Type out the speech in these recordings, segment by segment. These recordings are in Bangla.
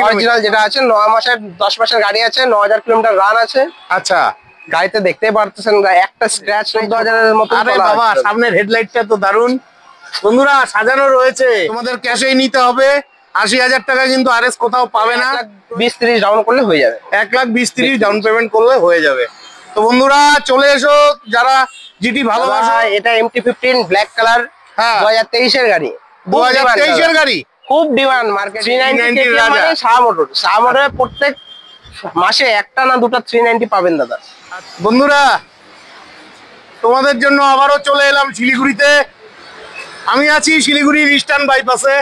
অরিজিনাল যেটা আছে 9 মাসের 10 মাসের গাড়ি আছে, 9000 কিলোমিটার রান আছে। আচ্ছা, গাড়িতে দেখতেই পারতেছেন একটা স্ক্র্যাচ 14000 এর মতো। আরে বাবা, সামনের হেডলাইটটা তো দারুন। বন্ধুরা সাজানো রয়েছে, তোমাদের ক্যাশেই নিতে হবে। 80,000 টাকা কিন্তু আরএস কোথাও পাবে না। 1,20,30 ডাউন করলে হয়ে যাবে। 1,20,30 ডাউন পেমেন্ট করলে হয়ে যাবে। তো বন্ধুরা চলে এসো যারা জিটি ভালোবাসে। এটা MT-15 ব্ল্যাক কালার, 2023 এর গাড়ি। 2023 এর গাড়ি, খুব ডিমান্ড মার্কেট। 390 মানে শাহ মোটর। শাহ মোটরে প্রত্যেক মাসে একটা না দুটো 390 পাবেন দাদা। বন্ধুরা তোমাদের জন্য আবারও চলে এলাম শিলিগুড়িতে। আমি আছি শিলিগুড়ির ইস্টার্ন বাইপাসে।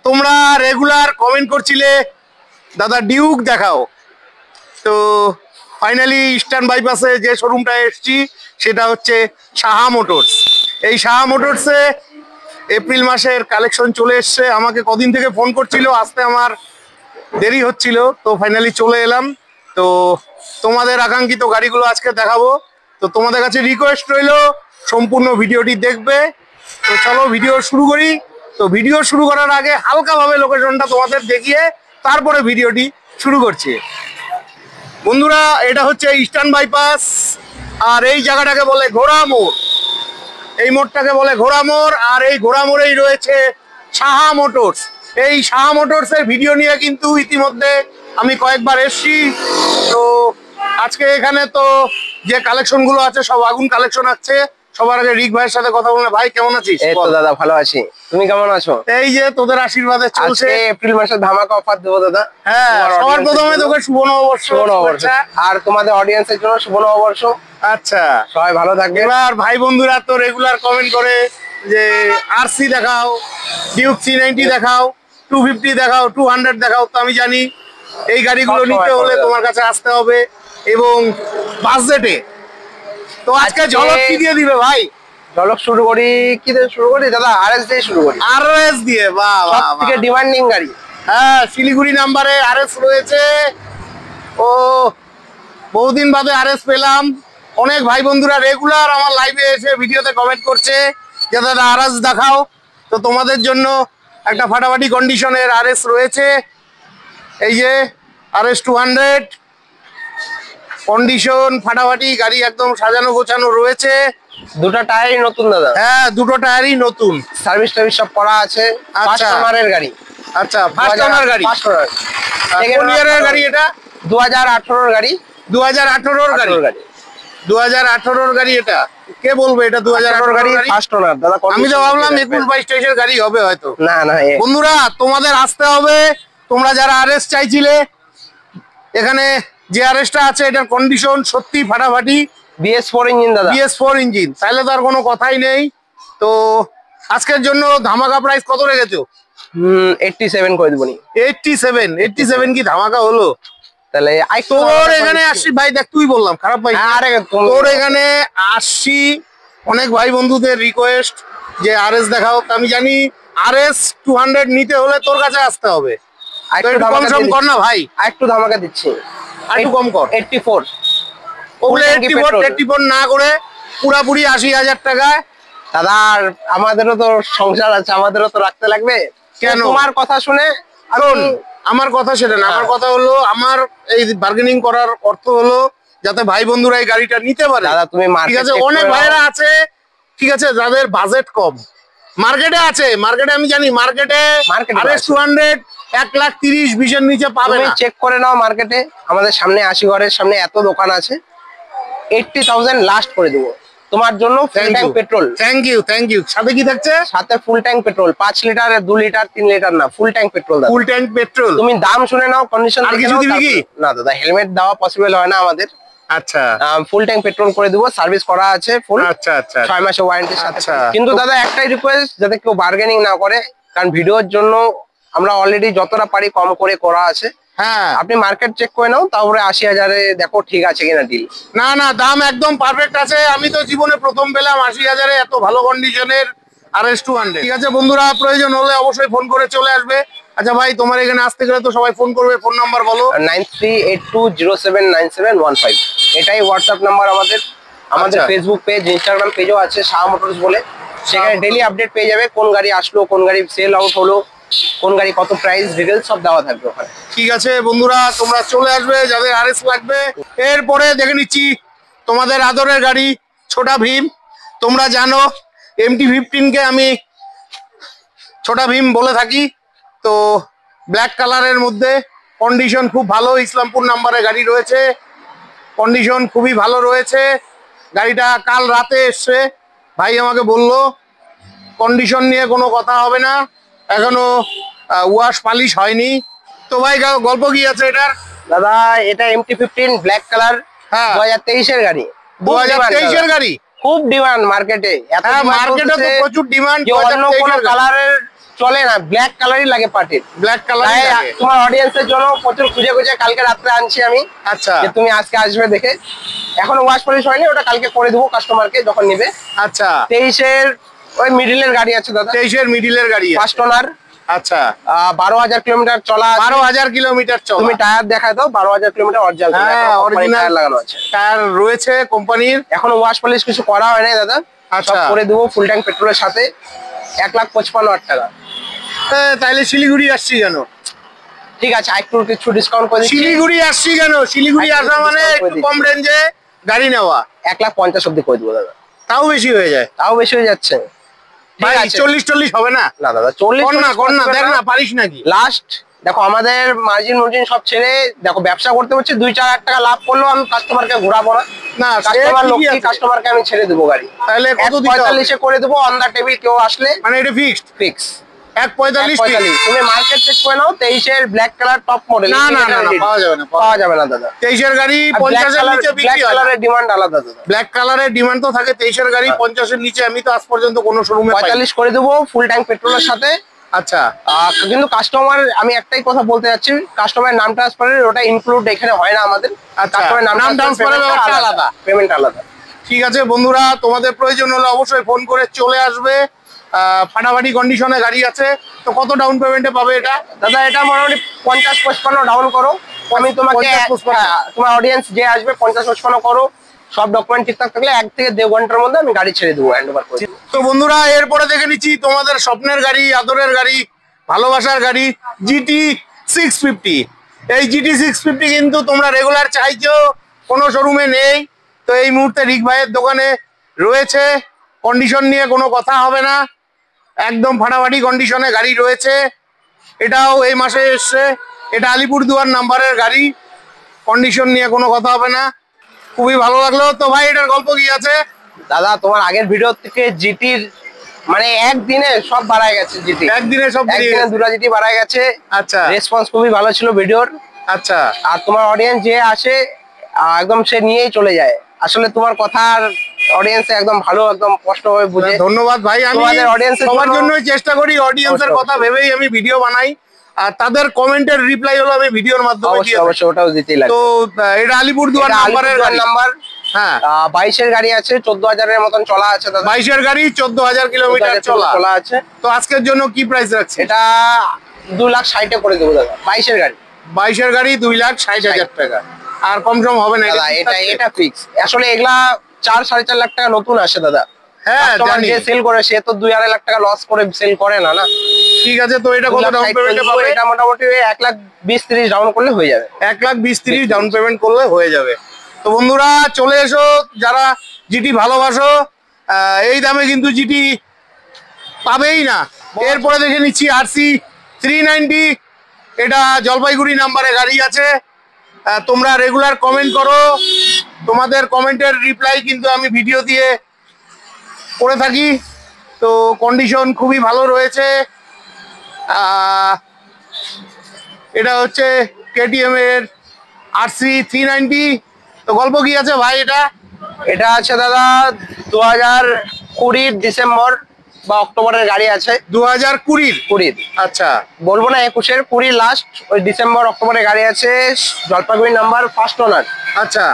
তোমরা রেগুলার কমেন্ট করছিলে দাদা ডিউক দেখাও, তো ফাইনালি ইস্টার্ন বাইপাসে যে শোরুমটা এসছি সেটা হচ্ছে সাহা মোটরস। এই সাহা মোটরসে এপ্রিল মাসের কালেকশন চলে এসছে। আমাকে কদিন থেকে ফোন করছিল, আসতে আমার দেরি হচ্ছিল, তো ফাইনালি চলে এলাম। তো তোমাদের আকাঙ্ক্ষিত গাড়িগুলো আজকে দেখাবো। তো তোমাদের কাছে রিকোয়েস্ট রইল সম্পূর্ণ ভিডিওটি দেখবে। তো চলো ভিডিও শুরু করি। তো ভিডিও শুরু করার আগে হালকাভাবে লোকেশনটা তোমাদের দেখিয়ে তারপরে ভিডিওটি শুরু করছি। বন্ধুরা এটা হচ্ছে ইস্টার্ন বাইপাস, আর এই জায়গাটাকে বলে ঘোড়া মোড়। এই মোড়টাকে বলে ঘোড়া মোড়, আর এই ঘোড়া মোড়েই রয়েছে সাহা মোটরস। এই সাহা মোটরস এর ভিডিও নিয়ে কিন্তু ইতিমধ্যে আমি কয়েকবার এসছি। তো আজকে এখানে তো যে কালেকশন গুলো আছে সব আগুন কালেকশন আছে। সবার আগে রিক ভাইয়ের সাথে কথা বলে। ভাই কেমন আছিস? এই তো দাদা ভালো আছি, তুমি কেমন আছো? এই যে তোদের আশীর্বাদে চলছে। এপ্রিল মাসে ধামাকা অফার দেবো দাদা। হ্যাঁ, সবার প্রথমে তোকে শুভ নববর্ষ। আর তোমাদের অডিয়েন্সের জন্য শুভ নববর্ষ। আচ্ছা, সবাই ভালো থাকবে। এবার ভাই বন্ধুরা তো রেগুলার কমেন্ট করে যে আরসি দেখাও, ডিউক 390 দেখাও, 250 দেখাও, 200 দেখাও। তো আমি জানি এই গাড়িগুলো নিতে হলে তোমার কাছে আসতে হবে এবং বাজেটে। তো আজকে ঝলক কি দিয়ে দিবে ভাই? ঝলক শুরু করি কি দিয়ে শুরু করি দাদা? আরএস দিয়ে শুরু করি। আরএস দিয়ে? বাহ, সবথেকে ডিমান্ডিং গাড়ি। হ্যাঁ, শিলিগুড়ি নাম্বারে আরএস রয়েছে। ও বহুদিন বাদে আরএস পেলাম। অনেক ভাই বন্ধুরা রেগুলার আমার লাইভে এসে ভিডিওতে কমেন্ট করছে যে দাদা আরএস দেখাও। তো তোমাদের জন্য একটা ফাটাফাটি কন্ডিশনের আরএস রয়েছে। এই যে আরএস 200 কন্ডিশন ফাটাফাটি গাড়ি, একদম সাজানো গোছানো রয়েছে। দুটো টায়ারই নতুন দাদা। হ্যাঁ, দুটো টায়ারই নতুন, সার্ভিস টার্ভিস সব করা আছে। ফার্স্ট ওনারের গাড়ি। আচ্ছা, ফার্স্ট ওনার গাড়ি। First owner. কোন ইয়ারের গাড়ি এটা? 2018 এর গাড়ি। 2018 এর গাড়ি। 2018 এর গাড়ি। এটা কে বলবে এটা 2018 গাড়ি? ফার্স্ট ওনার দাদা। আমি তো ভাবলাম 21-22 এর গাড়ি হবে হয়তো। না না বন্ধুরা তোমাদের আসতে হবে। তোমরা যারা আরএস চাইছিলে, এখানে যে আরএসটা আছে এটার কন্ডিশন সত্যি ফাটাফাটি। BS4 ইঞ্জিন দাদা। BS4 ইঞ্জিন, তাহলে তো আর কোনো কথাই নেই। তো আজকের জন্য ধামাকা প্রাইস কত রেখেছো? 87 করে দেবনি। 87 কি ধামাকা হলো? তাহলে তোর এখানে আসছি ভাই, দেখ তুই বললাম খারাপ ভাই। তোর এখানে আসছি, অনেক ভাই বন্ধুদের রিকোয়েস্ট যে আরএস দেখাও। আমি জানি আরএস 200 নিতে হলে তোর কাছে আসতে হবে। একটু কম কর না ভাই। একটু ধামাকা দিচ্ছি, একটু কম কর। 84। ওগুলো 84 না করে পুরাপুরি 80,000 টাকায় দাদা। আর আমাদেরও তো সংসার আছে, আমাদেরও তো রাখতে লাগবে। কেন? তোমার কথা শুনে আমার কথা সেটা না। আমার কথা হলো, আমার এই বার্গেনিং করার অর্থ হলো যাতে ভাই বন্ধুরা এই গাড়িটা নিতে পারে। দাদা তুমি ঠিক আছে, অনেক ভাইরা আছে ঠিক আছে যাদের বাজেট কম, মার্কেটে আছে। মার্কেটে আমি জানি মার্কেটে আরএস 200 1,30,20 এর নিচে পাবে না। চেক করে নাও মার্কেটে। আমাদের সামনে আশিগড়ের সামনে এত দোকান আছে। 80,000 লাস্ট করে দেবো তোমার জন্য। Full tank petrol. Thank you. সাথে কি থাকছে? সাথে full tank petrol. 5 litre, 2 litre, 3 litre না, full tank petrol. Full tank petrol. তুমি দাম শুনে নাও, কন্ডিশন আর কিছু দিবি কি? না দাদা, হেলমেট দেওয়া পসিবল হয় না আমাদের। আচ্ছা, ফুল ট্যাঙ্ক পেট্রোল করে দেবো, সার্ভিস করা আছে ফুল। আচ্ছা, 6 মাসের ওয়ারেন্টির সাথে। কিন্তু দাদা একটাই রিকোয়েস্ট, যাতে কেউ বার্গেনিং না করে, কারণ ভিডিওর জন্য আমরা অলরেডি যতটা পারি কম করে করা আছে। হ্যাঁ, আপনি মার্কেট চেক করে নাও, তারপরে 80,000-এ দেখো ঠিক আছে কিনা ডিল। না দাম একদম পারফেক্ট আছে। আমি তো জীবনে প্রথম পেলাম 80,000-এ এত ভালো কন্ডিশনের আরএস 200। ঠিক আছে বন্ধুরা, প্রয়োজন হলে অবশ্যই ফোন করে চলে আসবে। আচ্ছা ভাই, তোমার এখানে আসতে গেলে তো সবাই ফোন করবে, ফোন নাম্বার বলো। 9382079715। এটাই হোয়াটসঅ্যাপ নাম্বার আমাদের। আমাদের ফেসবুক পেজ, ইনস্টাগ্রাম পেজও আছে সাহা মোটরস বলে। সেখানে ডেইলি আপডেট পেয়ে যাবে, কোন গাড়ি আসলো, কোন গাড়ি সেল আউট হলো, কোন গাড়ি কত প্রাইস ডিটেলস সব দেওয়া থাকবে ওখানে। ঠিক আছে বন্ধুরা, তোমরা চলে আসবে যাদের আরএস লাগবে। এরপরে দেখে নিচ্ছি তোমাদের আদরের গাড়ি ছোটা ভীম। তোমরা জানো MT-15 আমি ছোটা ভীম বলে থাকি। তো ব্ল্যাক কালারের মধ্যে কন্ডিশন খুব ভালো, ইসলামপুর নাম্বারে গাড়ি রয়েছে, কন্ডিশন খুবই ভালো রয়েছে। গাড়িটা কাল রাতে এসছে, ভাই আমাকে বললো কন্ডিশন নিয়ে কোনো কথা হবে না, এখনো ওয়াশ পালিশ হয়নি। তো ভাই গল্প কি আছে এটার? দাদা এটা MT-15 ব্ল্যাক কালার, হ্যাঁ 2023 গাড়ি। 2023 গাড়ি, খুব ডিমান্ড মার্কেটে। মার্কেটে তো প্রচুর ডিমান্ড। অন্য কোনো কালারের চলে না, ব্ল্যাক কালারই লাগে পার্টির, ব্ল্যাক কালার। তোমার অডিয়েন্সের জন্য প্রচুর খুঁজে খুঁজে কালকে রাত্রে আনছি আমি। আচ্ছা, যে তুমি আজকে আসবে দেখে, এখনো ওয়াশ পলিশ হয়নি, ওটা কালকে করে দেবো কাস্টমারকে যখন নেবে। আচ্ছা 23 ওই মিডিলের গাড়ি আছে দাদা, 23 মিডিলের গাড়ি, ফার্স্ট ওনার। আচ্ছা 12,000 কিলোমিটার চলা, 12,000 কিলোমিটার চলা। তুমি টায়ার দেখায় দাও, 12,000 কিলোমিটার অরিজিনাল টায়ার লাগানো আছে, টায়ার রয়েছে কোম্পানির। এখনো ওয়াশ পলিশ কিছু করা হয় নাই দাদা, আচ্ছা সব করে দেবো ফুল ট্যাঙ্ক পেট্রোলের সাথে। 1,55,000 টাকা। তাইলে শিলিগুড়ি আসছি কেন? ঠিক আছে, একটু কিছু ডিসকাউন্ট করে দিচ্ছি। শিলিগুড়ি আসছি কেন? শিলিগুড়ি আসা মানে একটু কম রেঞ্জে গাড়ি নেওয়া। 1,50,000 অব্দি করে দেবো দাদা। তাও বেশি হয়ে যায়? তাও বেশি হয়ে যাচ্ছে। ভাই 40 হবে না? না দাদা 40 কর না, দেখ না পারিস নাকি? লাস্ট দেখো আমাদের মার্জিন সব ছেড়ে দেখো, ব্যবসা করতে হচ্ছে, 2-4 হাজার টাকা লাভ করলেও আমি কাস্টমারকে ঘোরাবো না। না কাস্টমার লক্ষ্মী, কাস্টমারকে আমি ছেড়ে দেবো গাড়ি। তাহলে কত দিতে হবে? 45 করে দেবো অন দা টেবিল, কেউ আসলে। মানে এটা ফিক্সড? ফিক্স 1.45। তুমি মার্কেট চেক করে নাও, 23 ব্ল্যাক কালার টপ মডেল। না না না, পাওয়া যাবে না, পাওয়া যাবে না দাদা। 23 গাড়ি 50 এর নিচে বিক্রি হয় না। কালারের ডিমান্ড আলাদা দাদা, ব্ল্যাক কালারের ডিমান্ড তো থাকে। 23 গাড়ি 50 এর নিচে আমি তো আজ পর্যন্ত কোনো শোরুমে পাইনি। 45 করে দেবো ফুল ট্যাঙ্ক পেট্রোলের সাথে। আচ্ছা, কিন্তু কাস্টমার, আমি একটাই কথা বলতে যাচ্ছি, কাস্টমার নাম ট্রান্সফারের ওটা ইনক্লুড এখানে হয় না আমাদের। কাস্টমার নাম ট্রান্সফারের ব্যাপারটা আলাদা, পেমেন্ট আলাদা। ঠিক আছে বন্ধুরা, তোমাদের প্রয়োজন হলে অবশ্যই ফোন করে চলে আসবে। ফাটাফাটি কন্ডিশনে গাড়ি আছে। তো কত ডাউন পেমেন্টে পাবে এটা? দাদা এটা মোটামুটি 50-55 ডাউন করো, আমি তোমাকে তোমার অডিয়েন্স যে আসবে 50-55 করো, সব ডকুমেন্ট ঠিকঠাক থাকলে 1 থেকে 1.5 ঘন্টার মধ্যে আমি গাড়ি ছেড়ে দেবো, হ্যান্ড ওভার করে। তো বন্ধুরা এরপরে দেখে নিচ্ছি তোমাদের স্বপ্নের গাড়ি, আদরের গাড়ি, ভালোবাসার গাড়ি, GT650। এই GT650 কিন্তু তোমরা রেগুলার চাইছো, কোনো শোরুমে নেই। তো এই মুহূর্তে রিক ভাইয়ের দোকানে রয়েছে, কন্ডিশন নিয়ে কোনো কথা হবে না, একদম ফাটাফাটি কন্ডিশনে গাড়ি রয়েছে। এটাও এই মাসে এসছে, এটা আলিপুরদুয়ার নাম্বারের গাড়ি, কন্ডিশন নিয়ে কোনো কথা হবে না। খুবই ভালো লাগলো। তো ভাই এটার গল্প কি আছে? দাদা তোমার আগের ভিডিও থেকে জিটির মানে একদিনে সব বাড়ায় গেছে, জিটি একদিনে সব দুটা জিটি বাড়ায় গেছে। আচ্ছা, রেসপন্স খুবই ভালো ছিল ভিডিওর। আচ্ছা, আর তোমার অডিয়েন্স যে আসে একদম সে নিয়েই চলে যায়। আসলে তোমার কথার অডিয়েন্স একদম ভালো, একদম স্পষ্ট ভাবে বুঝে। ধন্যবাদ ভাই, আমি সবার জন্যই চেষ্টা করি, অডিয়েন্সের কথা ভেবেই আমি ভিডিও বানাই, আর তাদের কমেন্টের রিপ্লাই হলো আমি ভিডিওর মাধ্যমে দিয়ে অবশ্যই ওটাও দিতেই লাগে। তো এটা আলিপুরদুয়ার নাম্বারের নাম্বার, হ্যাঁ 22 গাড়ি আছে, 14,000 এর মতন চলা আছে দাদা। 22 গাড়ি 14,000 কিলোমিটার চলা আছে। তো আজকের জন্য কি প্রাইস রাখছি? এটা 2,60,000 করে দেবো দাদা। 22 গাড়ি, 22 গাড়ি 2,60,000 টাকা, আর কম সম হবে না? এটা ফিক্স। আসলে এগুলা 4-4.5 লাখ টাকা নতুন আসে দাদা। হ্যাঁ জানি, যে সেল করে সে তো 2-2.5 লাখ টাকা লস করে সেল করে না। ঠিক আছে, তো এটা কত ডাউন পেমেন্টে পাবে? এটা মোটামুটি 1,20,30 ডাউন করলে হয়ে যাবে। 1,20,30 ডাউন পেমেন্ট করলে হয়ে যাবে। তো বন্ধুরা চলে এসো, যারা জিটি ভালোবাসো, এই দামে কিন্তু জিটি পাবেই না। এরপরে দেখে নিচ্ছি RC 390। এটা জলপাইগুড়ি নাম্বারে গাড়ি আছে। তোমরা রেগুলার কমেন্ট করো, তোমাদের কমেন্টের রিপ্লাই কিন্তু আমি ভিডিও দিয়ে করে থাকি। তো কন্ডিশন খুবই ভালো রয়েছে। এটা হচ্ছে KTM এর RC 390। তো গল্প কি আছে ভাই? এটা আছে দাদা 2020 ডিসেম্বর বা অক্টোবরের গাড়ি আছে। 2020? আচ্ছা, বলবো না 21-এর, 20 লাস্ট, ওই ডিসেম্বর অক্টোবরের গাড়ি আছে। Jalpaiguri number, first owner. আচ্ছা,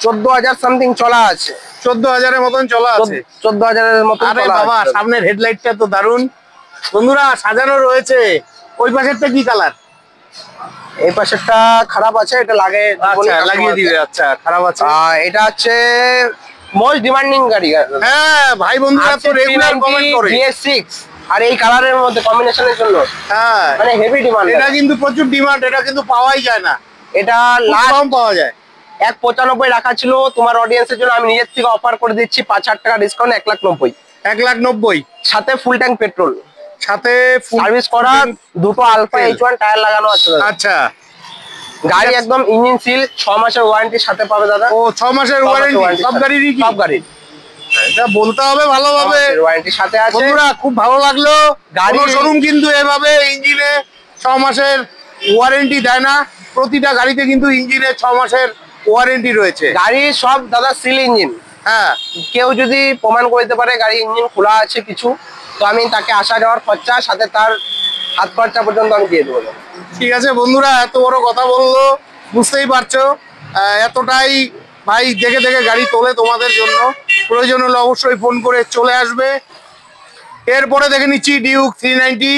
14,000 সামথিং চলা আছে। 14,000 এর মতন চলা আছে। 14,000 এর মতন। আরে বাবা, সামনের হেডলাইটটা তো দারুন বন্ধুরা, সাজানো রয়েছে। ওই পাশেরটা কি কালার? এই পাশেরটা খারাপ আছে, এটা লাগিয়ে দিবে। আচ্ছা, খারাপ আছে। এটা হচ্ছে মোস্ট ডিমান্ডিং গাড়ি। হ্যাঁ ভাই বন্ধুরা তো রেগুলার কমেন্ট করে। GS6 আর এই কালারের মধ্যে কম্বিনেশনের জন্য হ্যাঁ মানে হেভি ডিমান্ড। এটা কিন্তু প্রচুর ডিমান্ড, এটা কিন্তু পাওয়াই যায় না, এটা খুব কম পাওয়া যায়। 195 রাখা ছিল তোমার অডিয়েন্সের জন্য, আমি নিজের থেকে অফার করে দিচ্ছি 5,000 টাকা ডিসকাউন্ট 1,90,000। 1,90,000 সাথে ফুল ট্যাঙ্ক পেট্রোল, সাথে সার্ভিস করা, দুটো আলফা H1 টায়ার লাগানো আছে দাদা। আচ্ছা গাড়ি একদম ইঞ্জিন সিল, 6 মাসের ওয়ারেন্টির সাথে পাবে দাদা। ও 6 মাসের ওয়ারেন্টি সব গাড়িরই কি? সব গাড়ির এটা বলতে হবে ভালোভাবে, ওয়ারেন্টির সাথে আছে। বন্ধুরা খুব ভালো লাগলো, গাড়ি গাড়ি- শোরুম কিন্তু এভাবে ইঞ্জিনে 6 মাসের ওয়ারেন্টি দেয় না, প্রতিটা গাড়িতে কিন্তু ইঞ্জিনে 6 মাসের ওয়ারেন্টি রয়েছে। গাড়ি সব দাদা সিল ইঞ্জিন। হ্যাঁ কেউ যদি প্রমাণ করে দিতে পারে গাড়ি ইঞ্জিন খোলা আছে কিছু, তো আমি তাকে আসা যাওয়ার খরচা সাথে তার হাত খরচা পর্যন্ত আমি দিয়ে দেবো। ঠিক আছে বন্ধুরা, এত বড় কথা বললো, বুঝতেই পারছো এতটাই ভাই দেখে দেখে গাড়ি তোলে তোমাদের জন্য, প্রয়োজন হলে অবশ্যই ফোন করে চলে আসবে। এরপরে দেখে নিচ্ছি ডিউক 390,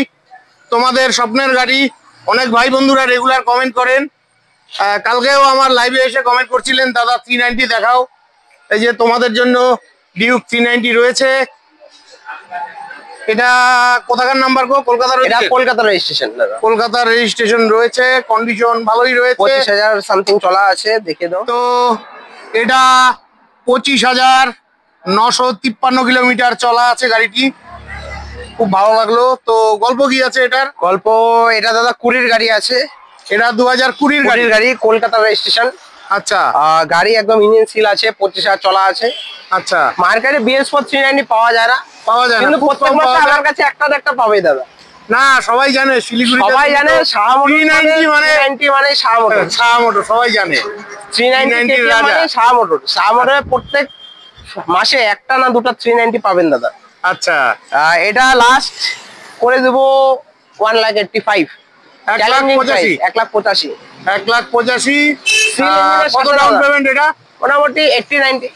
তোমাদের স্বপ্নের গাড়ি। অনেক ভাই বন্ধুরা রেগুলার কমেন্ট করেন, কালকেও আমার লাইভে এসে কমেন্ট করছিলেন দাদা 390 দেখাও। এই যে তোমাদের জন্য ডিউক 390 রয়েছে। এটা কোথাকার নাম্বার গো? কলকাতার? এটা কলকাতা রেজিস্ট্রেশন দাদা। কলকাতার রেজিস্ট্রেশন রয়েছে, কন্ডিশন ভালোই রয়েছে, 25,000 সামথিং চলা আছে, দেখে দাও। তো এটা 25,953 কিলোমিটার চলা আছে গাড়িটি, খুব ভালো লাগলো। তো গল্প কি আছে এটার? গল্প, এটা দাদা 20 গাড়ি আছে। এটা 2020 গাড়ি। গাড়ি কলকাতা রেজিস্ট্রেশন। আচ্ছা গাড়ি একদম ইঞ্জিন সিল আছে, 25,000 চলা আছে। আচ্ছা, মার্কেটে BS4 390 পাওয়া যায় না, পাওয়া যায় না, কিন্তু খুব প্রত্যেক কম মাসে পাওয়া যায়। আমার কাছে একটা না একটা পাবে দাদা। না সবাই জানে, শিলিগুড়ি সবাই জানে শাহমোটর 390 মানে 390 মানে শাহমোটর। শাহমোটর সবাই জানে, 390 রাজা। মানে শাহমোটর। শাহমোটরে প্রত্যেক মাসে একটা না দুটো 390 পাবেন দাদা। আচ্ছা এটা লাস্ট করে দেবো 1,85,000। 1,85,000 1,85,000 1,85,000। engine-এর কত সাথে ডাউন দাদা। পেমেন্ট এটা? মোটামুটি 80-90।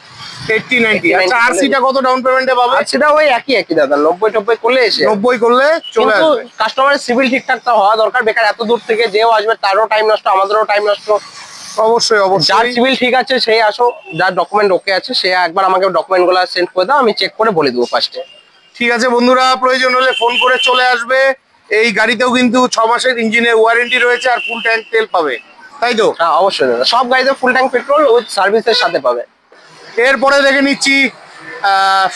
80-90। আচ্ছা আরসিটা কত ডাউন পেমেন্টে পাবে? আর সেটা ওই একই দাদা, 90-90 করলে এসে 90 করলে চলে কিন্তু আসবে। কাস্টমারের সিভিল ঠিকঠাক তো হওয়া দরকার। বেকার এত দূর থেকে যেও আসবে তারও টাইম নষ্ট, আমাদেরও টাইম নষ্ট। অবশ্যই যার অবশ্যই। সিভিল ঠিক আছে সেই আসো, যার ডকুমেন্ট ওকে আছে সে একবার আমাকে ডকুমেন্ট গুলো সেন্ড করে দাও, আমি চেক করে বলে দেবো ফার্স্টে। ঠিক আছে বন্ধুরা, প্রয়োজন হলে ফোন করে চলে আসবে। এই গাড়িতেও কিন্তু 6 মাসের ইঞ্জিনের ওয়ারেন্টি রয়েছে আর ফুল ট্যাঙ্ক তেল পাবে, তাই তো? হ্যাঁ অবশ্যই দাদা, সব গাড়িতে ফুল ট্যাঙ্ক পেট্রোল উইথ সার্ভিসের সাথে পাবে। এরপরে দেখে নিচ্ছি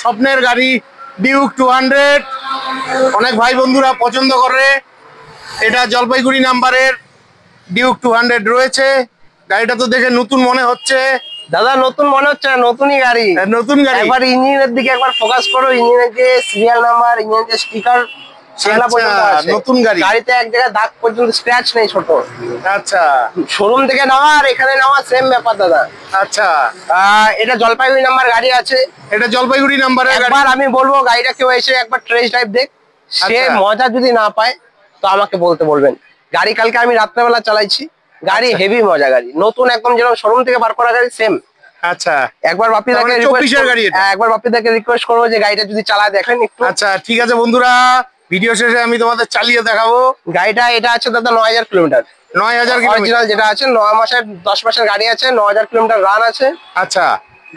স্বপ্নের গাড়ি ডিউক 200। অনেক ভাই বন্ধুরা পছন্দ করে, এটা জলপাইগুড়ি নাম্বারের ডিউক 200 রয়েছে। গাড়িটা তো দেখে নতুন মনে হচ্ছে দাদা। নতুন মনে হচ্ছে না, নতুনই গাড়ি। নতুন গাড়ি। একবার ইঞ্জিনের দিকে একবার ফোকাস করো, ইঞ্জিনের যে সিরিয়াল নাম্বার, ইঞ্জিনের যে স্টিকার সেগুলা পর্যন্ত আছে। নতুন গাড়ি। গাড়িতে এক জায়গায় দাগ পর্যন্ত স্ক্র্যাচ নেই ছোট। আচ্ছা শোরুম থেকে নেওয়া আর এখানে নেওয়া সেম ব্যাপার দাদা। আচ্ছা, এটা জলপাইগুড়ি নাম্বার গাড়ি আছে। এটা জলপাইগুড়ি নাম্বারের গাড়ি। একবার আমি বলবো গাড়িটা কেউ এসে একবার টেস্ট ড্রাইভ দেখ, সে আচ্ছা। মজা যদি না পায় তো আমাকে বলবেন। গাড়ি কালকে আমি রাত্রেবেলা চালাইছি, গাড়ি হেভি মজা, গাড়ি নতুন একদম যেরকম শোরুম থেকে বার করা গাড়ি সেম। আচ্ছা, একবার বাপিদাকে 24-এর গাড়ি এটা। একবার বাপিদাকে রিকোয়েস্ট করবো যে গাড়িটা যদি চালায় দেখেন একটু। আচ্ছা ঠিক আছে বন্ধুরা, ভিডিও শেষে আমি তোমাদের চালিয়ে দেখাবো। গাড়িটা এটা আছে দাদা 9,000 কিলোমিটার। 9,000 কিলোমিটার অরিজিনাল যেটা আছে 9 মাসের 10 মাসের গাড়ি আছে, 9,000 কিলোমিটার রান আছে। আচ্ছা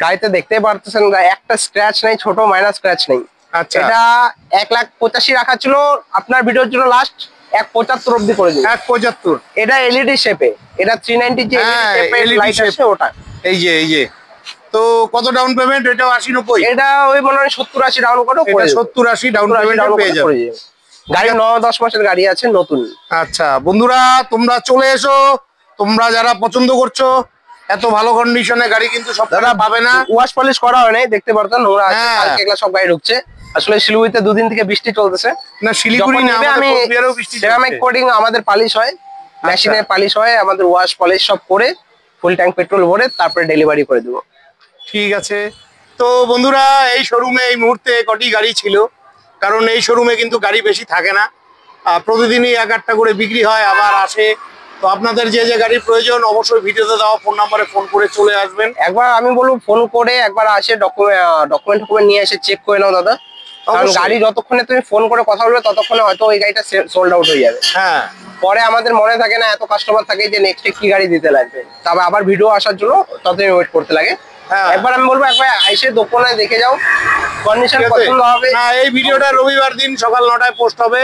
গাড়িতে দেখতে পারতেছেন একটা স্ক্র্যাচ নেই, ছোট মাইনাস স্ক্র্যাচ নেই। আচ্ছা, এটা 1,85,000 রাখা ছিল, আপনার ভিডিওর জন্য লাস্ট 1,75,000 অব্দি করে দিন। 1,75। এটা এলইডি শেপে, এটা 390 যে হ্যাঁ, LED লাইট shape। আছে ওটা। এই যে তো কত ডাউন পেমেন্ট? এটাও 80-90। এটা ওই মনে হয় 70-80 ডাউন করে এটা 70-80 ডাউন পেমেন্ট পেয়ে যাবে। গাড়ি 9-10 মাসের গাড়ি আছে নতুন। আচ্ছা বন্ধুরা, তোমরা চলে এসো, তোমরা যারা পছন্দ করছো এত ভালো কন্ডিশনে গাড়ি কিন্তু সব দাদা পাবে না। ওয়াশ পলিশ করা হয় নাই, দেখতে পারতেন নোংরা আছে, হ্যাঁ। কালকে এগুলা সব গাড়ি ঢুকছে। আসলে শিলিগুড়িতে দুদিন থেকে বৃষ্টি চলতেছে না শিলিগুড়ি যখন না, নেবে আমাদের আমি কোচবিহারেও বৃষ্টি সেরামিক চলছে। কোটিং আমাদের পালিশ হয়, মেশিনে পালিশ হয়, আমাদের ওয়াশ পলিশ সব করে ফুল ট্যাঙ্ক পেট্রোল ভরে তারপরে ডেলিভারি করে দেবো। ঠিক আছে। তো বন্ধুরা, এই শোরুমে এই মুহূর্তে কটি গাড়ি ছিল, কারণ এই শোরুমে কিন্তু গাড়ি বেশি থাকে না, প্রতিদিনই 1-8টা করে বিক্রি হয় আবার আসে। তো আপনাদের যে যে গাড়ির প্রয়োজন অবশ্যই ভিডিওতে দেওয়া ফোন নাম্বারে ফোন করে চলে আসবেন। একবার আমি বলবো ফোন করে একবার আসে ডকুমেন্ট নিয়ে এসে চেক করে নাও দাদা, কারণ অবশ্যই। গাড়ি যতক্ষণে তুমি ফোন করে কথা বলবে ততক্ষণে হয়তো ওই গাড়িটা সোল্ড আউট হয়ে যাবে। হ্যাঁ পরে আমাদের মনে থাকে না, এত কাস্টমার থাকে যে নেক্সট কি গাড়ি দিতে লাগবে, তবে আবার ভিডিও আসার জন্য ততদিন ওয়েট করতে লাগে। হ্যাঁ। একবার আমি বলবো একবার এসে দোকানে দেখে যাও, কন্ডিশন ঠিক আছে? পছন্দ হবে। না, এই ভিডিওটা রবিবার দিন সকাল 9টায় পোস্ট হবে।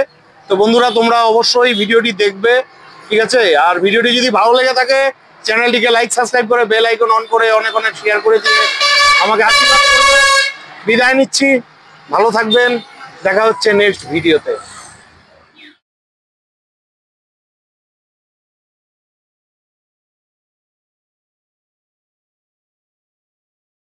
তো বন্ধুরা তোমরা অবশ্যই ভিডিওটি দেখবে, ঠিক আছে? আর ভিডিওটি যদি ভালো লেগে থাকে চ্যানেলটিকে লাইক সাবস্ক্রাইব করে বেল আইকন অন করে অনেক অনেক শেয়ার করে দিয়ে আমাকে আশীর্বাদ করবে। বিদায় নিচ্ছি, ভালো থাকবেন, দেখা হচ্ছে নেক্সট ভিডিওতে।